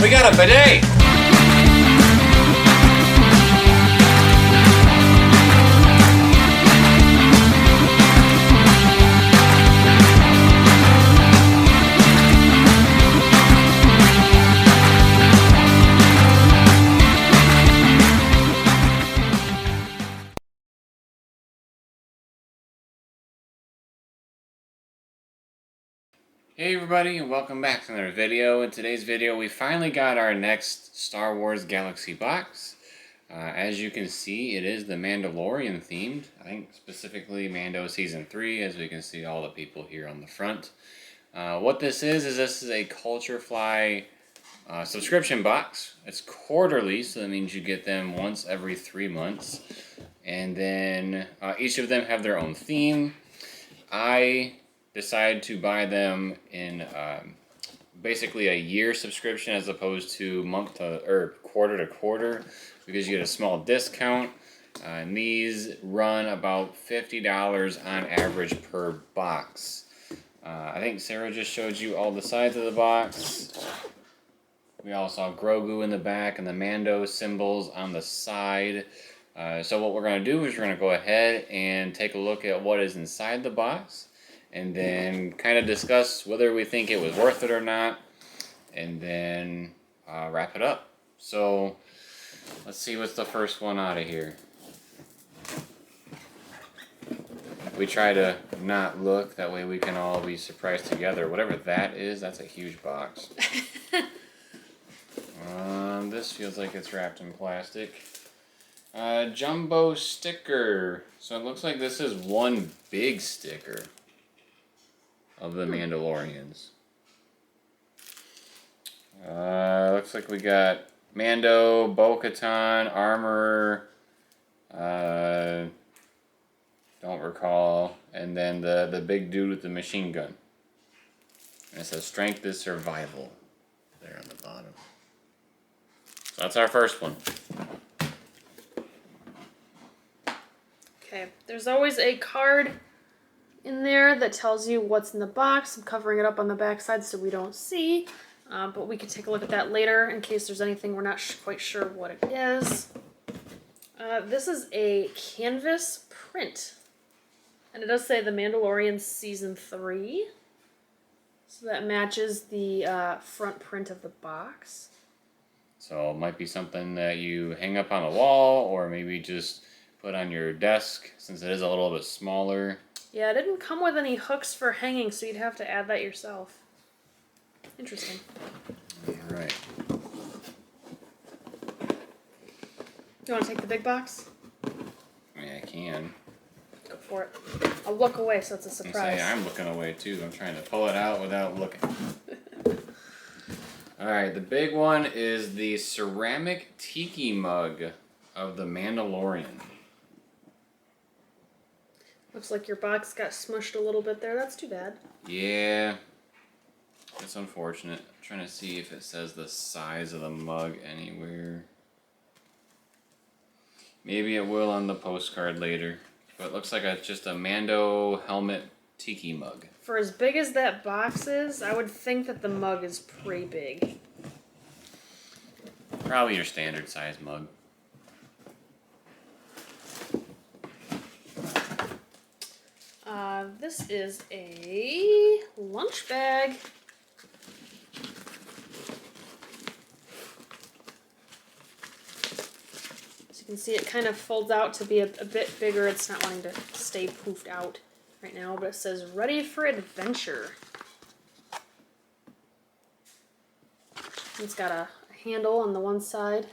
We got a bidet! Hey everybody, and welcome back to another video. In today's video, we finally got our next Star Wars Galaxy box. As you can see, it is the Mandalorian themed. I think specifically Mando Season 3, as we can see all the people here on the front. What this is a Culturefly subscription box. It's quarterly, so that means you get them once every 3 months. And then each of them have their own theme. I decided to buy them in basically a year subscription as opposed to month to or quarter to quarter, because you get a small discount. And these run about $50 on average per box. I think Sarah just showed you all the sides of the box. We all saw Grogu in the back and the Mando symbols on the side. So what we're going to do is we're going to go ahead and take a look at what is inside the box, and then kind of discuss whether we think it was worth it or not, and then wrap it up. So let's see what's the first one out of here. We try to not look, that way we can all be surprised together. Whatever that is, that's a huge box. This feels like it's wrapped in plastic. Jumbo sticker. So it looks like this is one big sticker of the Mandalorians. Looks like we got Mando, Bo-Katan, Armor, don't recall, and then the big dude with the machine gun. And it says strength is survival there on the bottom. So that's our first one. Okay, there's always a card in there that tells you what's in the box. I'm covering it up on the back side so we don't see, but we can take a look at that later in case there's anything we're not quite sure what it is. This is a canvas print, and it does say The Mandalorian Season 3, so that matches the front print of the box. So it might be something that you hang up on the wall, or maybe just put on your desk, since it is a little bit smaller. Yeah, it didn't come with any hooks for hanging, so you'd have to add that yourself. Interesting. Alright. You want to take the big box? I mean, I can. Go for it. I'll look away so it's a surprise. I'm looking away too. I'm trying to pull it out without looking. Alright, the big one is the ceramic tiki mug of the Mandalorian. Looks like your box got smushed a little bit there. That's too bad. Yeah, that's unfortunate. I'm trying to see if it says the size of the mug anywhere. Maybe it will on the postcard later. But it looks like just a Mando helmet tiki mug. For as big as that box is, I would think that the mug is pretty big. Probably your standard size mug. This is a lunch bag. As you can see, it kind of folds out to be a bit bigger. It's not wanting to stay poofed out right now, but it says ready for adventure. It's got a handle on the one side.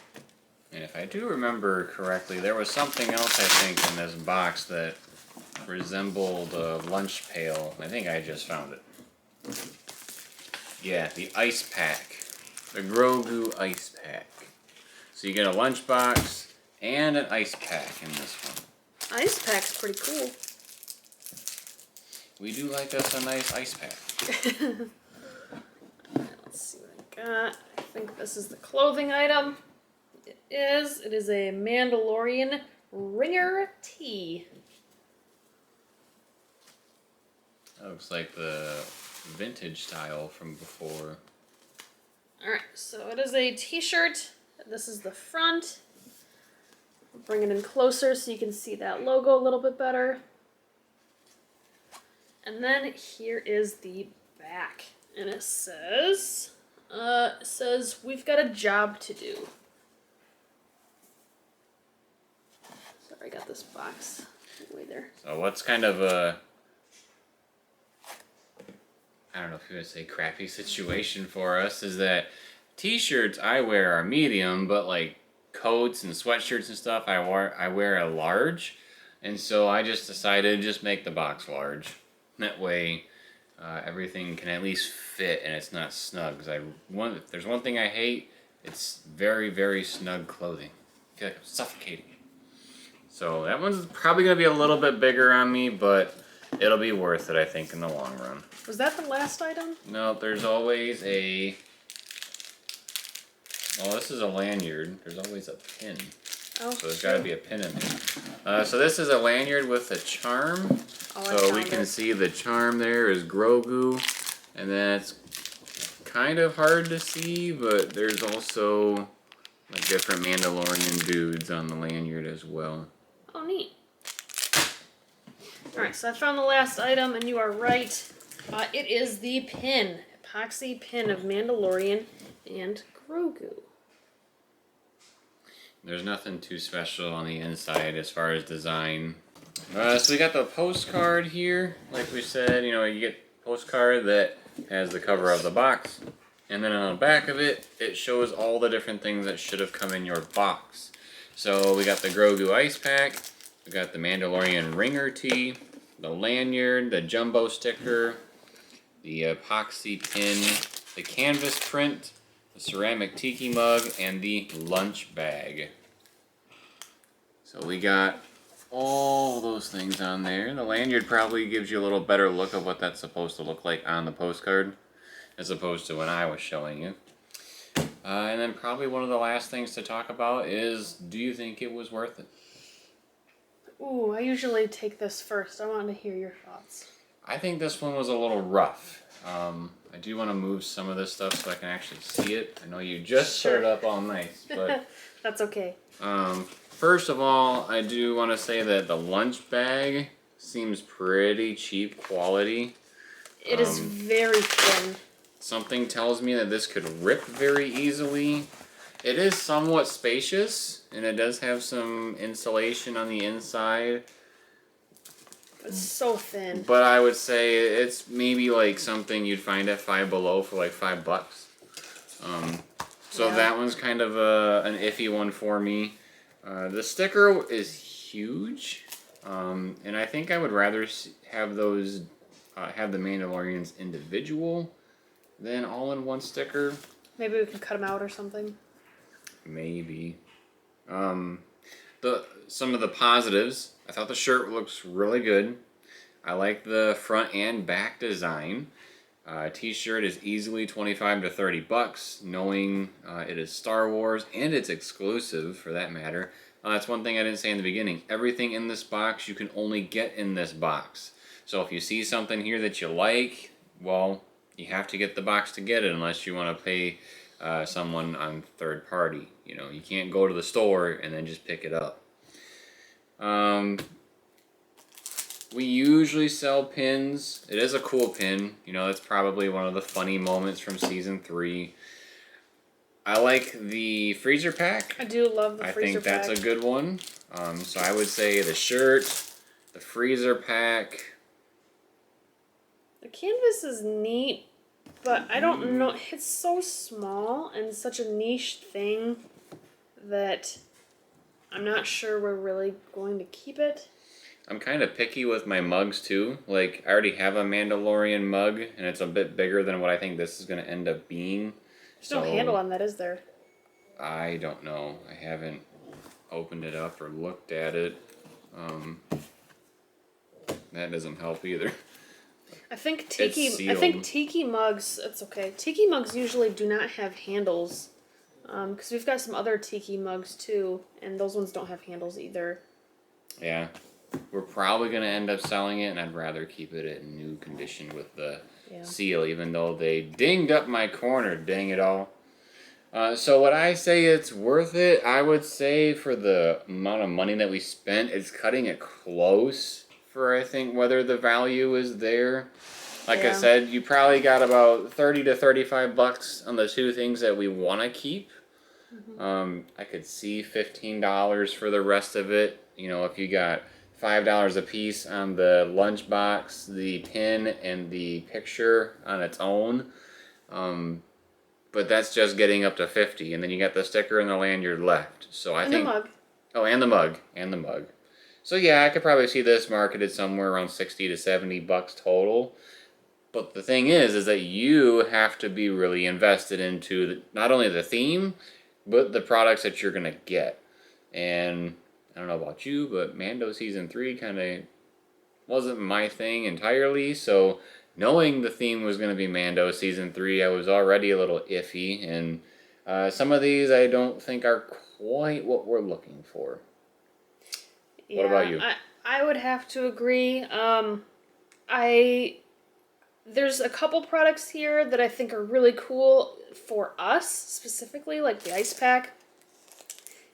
And if I do remember correctly, there was something else I think in this box that resembled a lunch pail. I think I just found it. Yeah, the ice pack. The Grogu ice pack. So you get a lunch box and an ice pack in this one. Ice pack's pretty cool. We do like us a nice ice pack. Let's see what I got. I think this is the clothing item. It is a Mandalorian ringer tee. That looks like the vintage style from before. Alright, so it is a t-shirt. This is the front. I'll bring it in closer so you can see that logo a little bit better. And then here is the back. And it says, we've got a job to do. Sorry, I got this box way there. So what's kind of a, I don't know if you would say crappy situation for us is that t-shirts I wear are medium, but like coats and sweatshirts and stuff I wear a large, and so I just decided to just make the box large. That way everything can at least fit and it's not snug. Because if there's one thing I hate, it's very, very snug clothing. I feel like I'm suffocating. So that one's probably going to be a little bit bigger on me, but it'll be worth it, I think, in the long run. Was that the last item? No, there's always a... Well, this is a lanyard. There's always a pin. Oh, so there's got to be a pin in there. So this is a lanyard with a charm. Oh, so we can see the charm there is Grogu. And then it's kind of hard to see, but there's also like different Mandalorian dudes on the lanyard as well. Oh, neat. Alright, so I found the last item, and you are right. It is the pin. Epoxy pin of Mandalorian and Grogu. There's nothing too special on the inside as far as design. So we got the postcard here. Like we said, you get a postcard that has the cover of the box. And then on the back of it, it shows all the different things that should have come in your box. So we got the Grogu ice pack. We got the Mandalorian ringer tee. The lanyard, the jumbo sticker. The epoxy pin. The canvas print. The ceramic tiki mug, and the lunch bag. So we got all those things on there. The lanyard probably gives you a little better look of what that's supposed to look like on the postcard, as opposed to when I was showing you. And then probably one of the last things to talk about is, do you think it was worth it? Ooh, I usually take this first. I want to hear your thoughts. I think this one was a little rough. I do want to move some of this stuff so I can actually see it. I know you just set it up all nice, but... That's okay. First of all, I do want to say that the lunch bag seems pretty cheap quality. It is very thin. Something tells me that this could rip very easily. It is somewhat spacious, and it does have some insulation on the inside. It's so thin. But I would say it's maybe like something you'd find at Five Below for like $5. So Yeah. that one's kind of an iffy one for me. The sticker is huge, and I think I would rather have those have the Mandalorians individual than all in one sticker. Maybe we can cut them out or something. Maybe. Some of the positives. I thought the shirt looks really good. I like the front and back design. T-shirt is easily $25 to $30, knowing it is Star Wars and it's exclusive for that matter. That's one thing I didn't say in the beginning. Everything in this box you can only get in this box. So if you see something here that you like, well, you have to get the box to get it unless you want to pay someone on third party. You can't go to the store and then just pick it up. We usually sell pins. It is a cool pin. It's probably one of the funny moments from season 3. I like the freezer pack. I do love the I freezer think pack. that's a good one. So I would say the shirt, the freezer pack. The canvas is neat, but I don't know. It's so small and such a niche thing that I'm not sure we're really going to keep it. I'm kind of picky with my mugs too. Like, I already have a Mandalorian mug, and it's a bit bigger than what I think this is going to end up being. There's no handle on that, is there? I don't know. I haven't opened it up or looked at it. That doesn't help either. I think tiki mugs. It's okay. Tiki mugs usually do not have handles, because we've got some other tiki mugs too, and those ones don't have handles either. Yeah. We're probably going to end up selling it, and I'd rather keep it in new condition with the seal, even though they dinged up my corner, dang it all. So would I say it's worth it? I would say for the amount of money that we spent, it's cutting it close for I think whether the value is there. Like I Yeah. said, you probably got about 30 to 35 bucks on the two things that we want to keep. I could see $15 for the rest of it. You know, if you got $5 a piece on the lunchbox, the pin, and the picture on its own. But that's just getting up to 50, and then you got the sticker and the lanyard left. So I And the think, mug. oh, and the mug, and the mug. So yeah, I could probably see this marketed somewhere around 60 to 70 bucks total. But the thing is that you have to be really invested into not only the theme, but the products that you're gonna get. And I don't know about you, but Mando season 3 kind of wasn't my thing entirely. So knowing the theme was gonna be Mando season 3, I was already a little iffy. And some of these I don't think are quite what we're looking for. What about you? I would have to agree. I There's a couple products here that I think are really cool for us specifically, like the ice pack.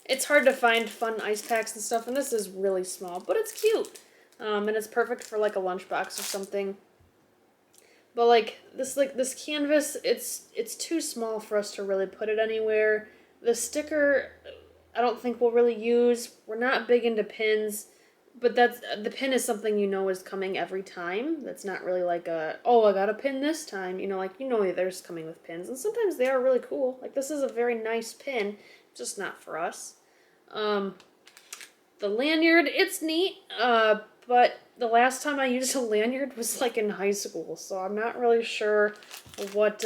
It's hard to find fun ice packs and stuff, and this is really small, but it's cute. And it's perfect for like a lunchbox or something. But like this canvas, it's too small for us to really put it anywhere. The sticker, I don't think we'll really use. We're not big into pins, but that's the pin is something you know is coming every time. That's not really like a, oh, I got a pin this time. You know, like you know there's coming with pins, and sometimes they are really cool. Like this is a very nice pin, just not for us. Um, the lanyard, it's neat, but the last time I used a lanyard was like in high school, so I'm not really sure what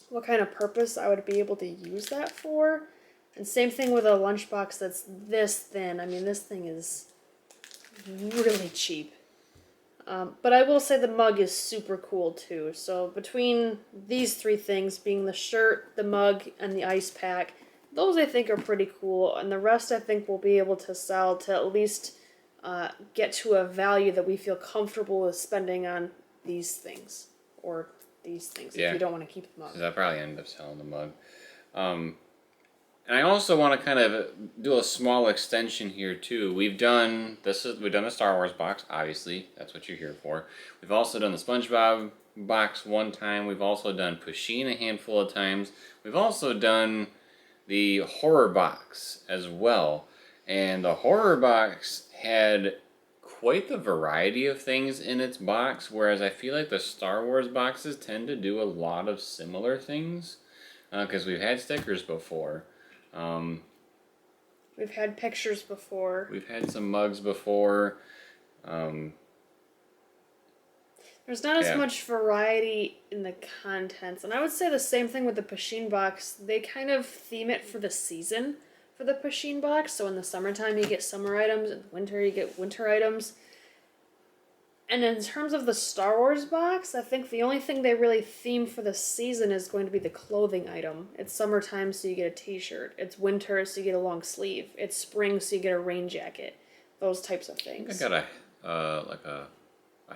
what kind of purpose I would be able to use that for. And same thing with a lunchbox that's this thin. I mean, this thing is really cheap. But I will say the mug is super cool too. So between these three things, being the shirt, the mug, and the ice pack, those I think are pretty cool. And the rest I think we'll be able to sell to at least get to a value that we feel comfortable with spending on these things. Or these things if you don't want to keep the mug. Because I probably end up selling the mug. And I also want to kind of do a small extension here too. We've done the Star Wars box, obviously. That's what you're here for. We've also done the SpongeBob box one time. We've also done Pusheen a handful of times. We've also done the horror box as well. And the horror box had quite the variety of things in its box, whereas I feel like the Star Wars boxes tend to do a lot of similar things. Because we've had stickers before. We've had pictures before. We've had some mugs before. There's not as much variety in the contents. And I would say the same thing with the Pusheen box. They kind of theme it for the season for the Pusheen box. So in the summertime you get summer items, in the winter you get winter items. And in terms of the Star Wars box, I think the only thing they really theme for the season is going to be the clothing item. It's summertime, so you get a t-shirt. It's winter, so you get a long sleeve. It's spring, so you get a rain jacket. Those types of things. I got a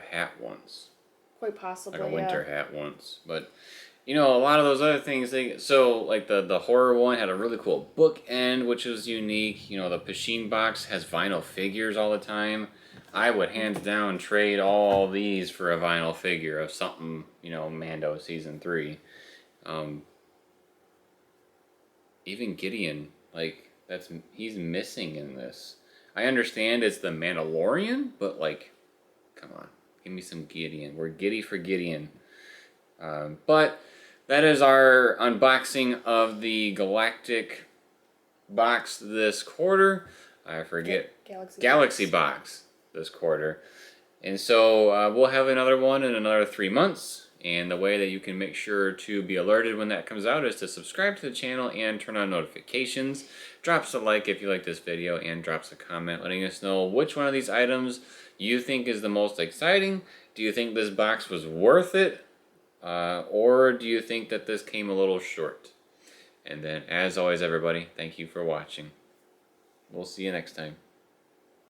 hat once. Quite possibly, like a winter hat once. But you know, a lot of those other things, like the horror one had a really cool bookend, which was unique. You know, the Pusheen box has vinyl figures all the time. I would hands down trade all these for a vinyl figure of something, you know, Mando season 3. Even Gideon, like he's missing in this. I understand it's the Mandalorian, but like, come on, give me some Gideon. We're giddy for Gideon. But that is our unboxing of the Galactic box this quarter. I forget. Galaxy box this quarter. And so we'll have another one in another 3 months. And the way that you can make sure to be alerted when that comes out is to subscribe to the channel and turn on notifications. Drops a like if you like this video and drops a comment letting us know which one of these items you think is the most exciting. Do you think this box was worth it? Or do you think that this came a little short? And then, as always, everybody, thank you for watching. We'll see you next time.